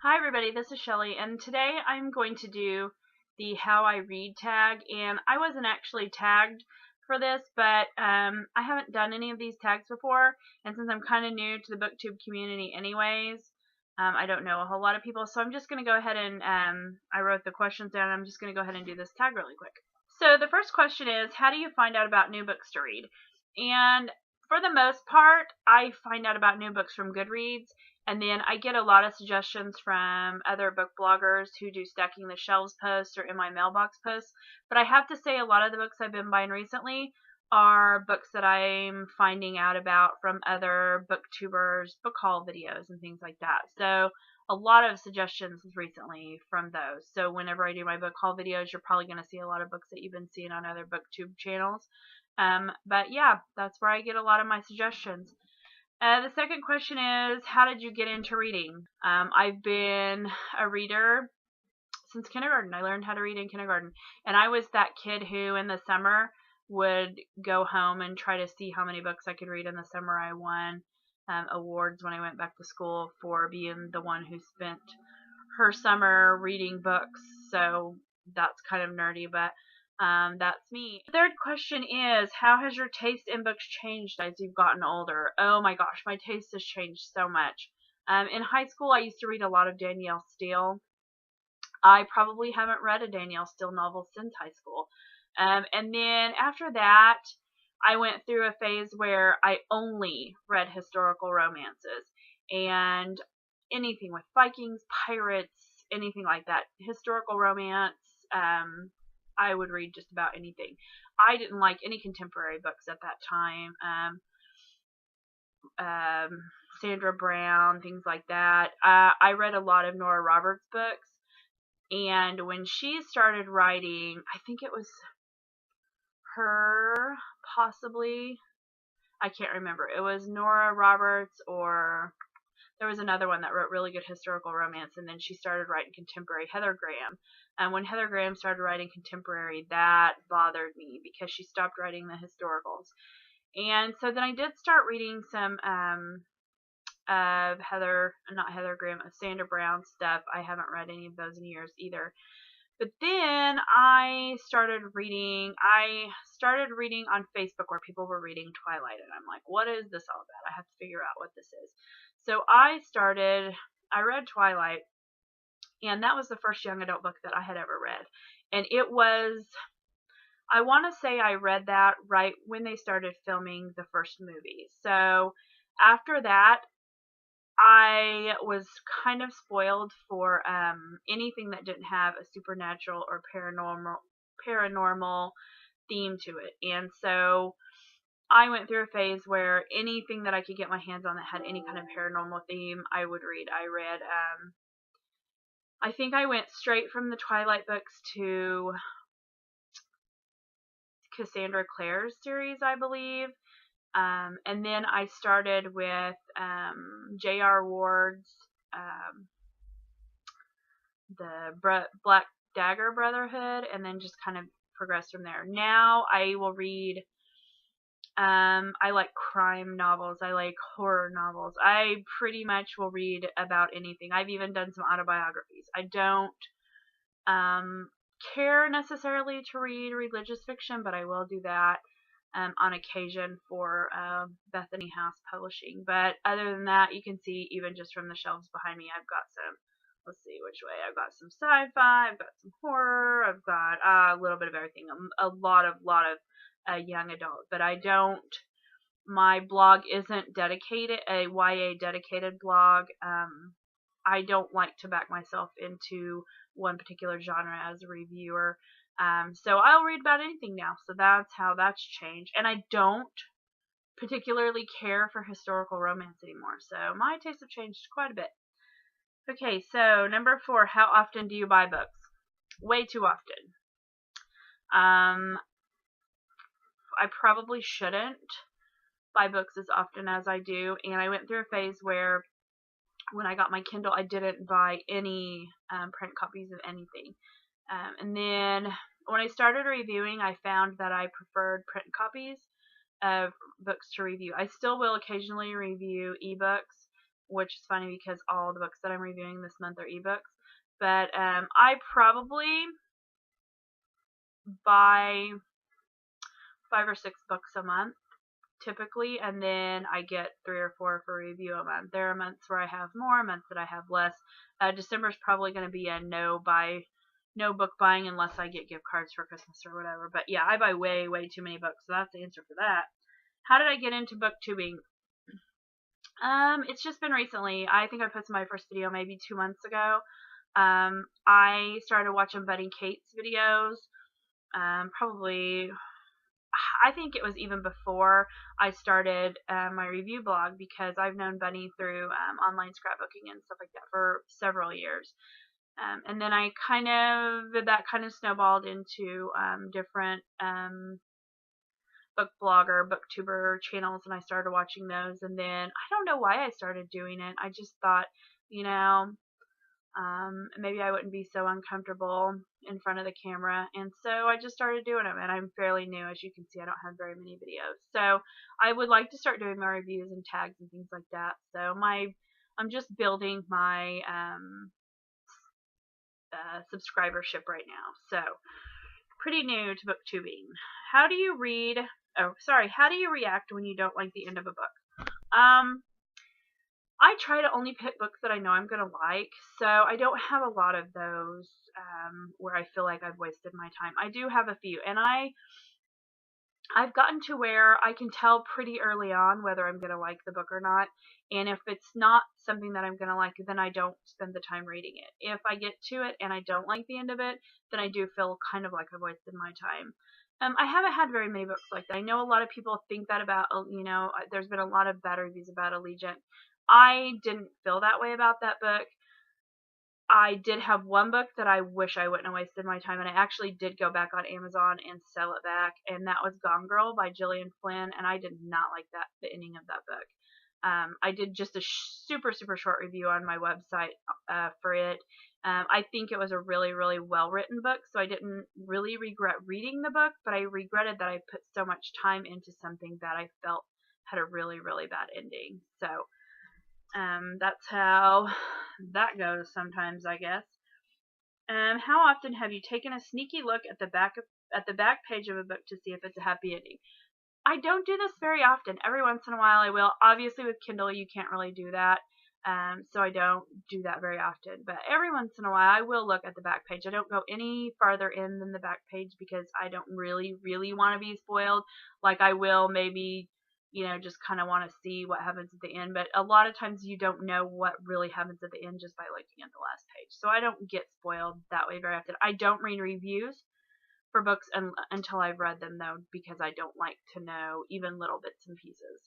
Hi everybody, this is Shelly, and today I'm going to do the How I Read tag, and I wasn't actually tagged for this, but I haven't done any of these tags before, and since I'm kind of new to the booktube community anyways, I don't know a whole lot of people, so I'm just going to go ahead and, I wrote the questions down, I'm just going to go ahead and do this tag really quick. So the first question is, how do you find out about new books to read? And for the most part, I find out about new books from Goodreads. And then I get a lot of suggestions from other book bloggers who do stacking the shelves posts or in my mailbox posts. But I have to say a lot of the books I've been buying recently are books that I'm finding out about from other booktubers, book haul videos, and things like that. So a lot of suggestions recently from those. So whenever I do my book haul videos, you're probably going to see a lot of books that you've been seeing on other booktube channels. But yeah, that's where I get a lot of my suggestions. The second question is, how did you get into reading? I've been a reader since kindergarten. I learned how to read in kindergarten. And I was that kid who in the summer would go home and try to see how many books I could read in the summer. I won awards when I went back to school for being the one who spent her summer reading books. So that's kind of nerdy, but that's me. The third question is, how has your taste in books changed as you've gotten older? Oh my gosh, my taste has changed so much. In high school, I used to read a lot of Danielle Steele. I probably haven't read a Danielle Steele novel since high school. And then after that, I went through a phase where I only read historical romances and anything with Vikings, pirates, anything like that. Historical romance, I would read just about anything. I didn't like any contemporary books at that time. Sandra Brown, things like that. I read a lot of Nora Roberts books. And when she started writing, I think it was her, possibly. I can't remember. It was Nora Roberts, or there was another one that wrote really good historical romance, and then she started writing contemporary, Heather Graham. And when Heather Graham started writing contemporary, that bothered me because she stopped writing the historicals. And so then I did start reading some of not Heather Graham, Sandra Brown stuff. I haven't read any of those in years either. But then I started reading on Facebook where people were reading Twilight, and I'm like, what is this all about? I have to figure out what this is. So I read Twilight, and that was the first young adult book that I had ever read. And it was, I want to say I read that right when they started filming the first movie. So after that, I was kind of spoiled for anything that didn't have a supernatural or paranormal theme to it. And so I went through a phase where anything that I could get my hands on that had any kind of paranormal theme, I would read. I think I went straight from the Twilight books to Cassandra Clare's series, I believe. And then I started with J.R. Ward's the Black Dagger Brotherhood, and then just kind of progressed from there. Now I will read. I like crime novels. I like horror novels. I pretty much will read about anything. I've even done some autobiographies. I don't care necessarily to read religious fiction, but I will do that on occasion for Bethany House Publishing. But other than that, you can see even just from the shelves behind me, I've got some, let's see which way, I've got some sci-fi, I've got some horror, I've got a little bit of everything, a lot of young adult. But my blog isn't dedicated, a YA dedicated blog. I don't like to back myself into one particular genre as a reviewer. So I'll read about anything now. So that's how that's changed. And I don't particularly care for historical romance anymore. So my tastes have changed quite a bit. Okay, so number 4, how often do you buy books? Way too often. I probably shouldn't buy books as often as I do. And I went through a phase where when I got my Kindle, I didn't buy any print copies of anything. And then when I started reviewing, I found that I preferred print copies of books to review. I still will occasionally review ebooks which is funny because all the books that I'm reviewing this month are ebooks. But I probably buy 5 or 6 books a month typically, and then I get 3 or 4 for review a month. There are months where I have more, months that I have less. December is probably going to be a no book buying unless I get gift cards for Christmas or whatever. But yeah, I buy way too many books, so that's the answer for that. How did I get into booktubing? It's just been recently. I think I posted my first video maybe 2 months ago. I started watching Bunny Kate's videos. Probably, I think it was even before I started my review blog, because I've known Bunny through online scrapbooking and stuff like that for several years. And then that kind of snowballed into different book blogger, booktuber channels, and I started watching those. And then I don't know why I started doing it. I just thought, maybe I wouldn't be so uncomfortable in front of the camera, and so I just started doing them. And I'm fairly new, as you can see. I don't have very many videos, so I would like to start doing more reviews and tags and things like that. So I'm just building my subscribership right now, so pretty new to booktubing. How do you react when you don't like the end of a book? I try to only pick books that I know I'm going to like, so I don't have a lot of those where I feel like I've wasted my time. I do have a few, and I've gotten to where I can tell pretty early on whether I'm going to like the book or not, and if it's not something that I'm going to like, then I don't spend the time reading it. If I get to it and I don't like the end of it, then I do feel kind of like I've wasted my time. I haven't had very many books like that. I know a lot of people think that about, there's been a lot of bad reviews about Allegiant. I didn't feel that way about that book. I did have one book that I wish I wouldn't have wasted my time, and I actually did go back on Amazon and sell it back, and that was Gone Girl by Gillian Flynn, and I did not like the ending of that book. I did just a super short review on my website for it. I think it was a really well written book, so I didn't really regret reading the book, but I regretted that I put so much time into something that I felt had a really bad ending. So that's how that goes sometimes, I guess. How often have you taken a sneaky look at the back page of a book to see if it's a happy ending? I don't do this very often. Every once in a while I will. Obviously with Kindle you can't really do that, so I don't do that very often. But every once in a while I will look at the back page. I don't go any farther in than the back page because I don't really want to be spoiled. Like I will maybe, just kind of want to see what happens at the end. But a lot of times you don't know what really happens at the end just by looking at the last page. So I don't get spoiled that way very often. I don't read reviews for books until I've read them, though, because I don't like to know even little bits and pieces.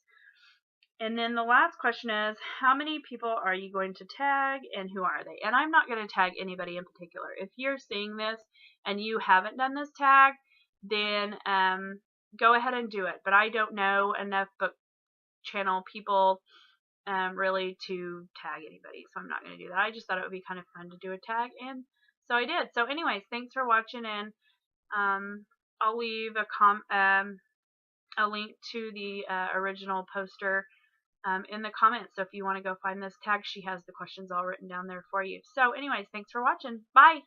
And then the last question is, how many people are you going to tag and who are they? And I'm not going to tag anybody in particular. If you're seeing this and you haven't done this tag, then go ahead and do it. But I don't know enough book channel people really to tag anybody, so I'm not going to do that. I just thought it would be kind of fun to do a tag, and so I did. So anyways, thanks for watching, and I'll leave a link to the original poster in the comments. So if you want to go find this tag, she has the questions all written down there for you. So anyways, thanks for watching. Bye!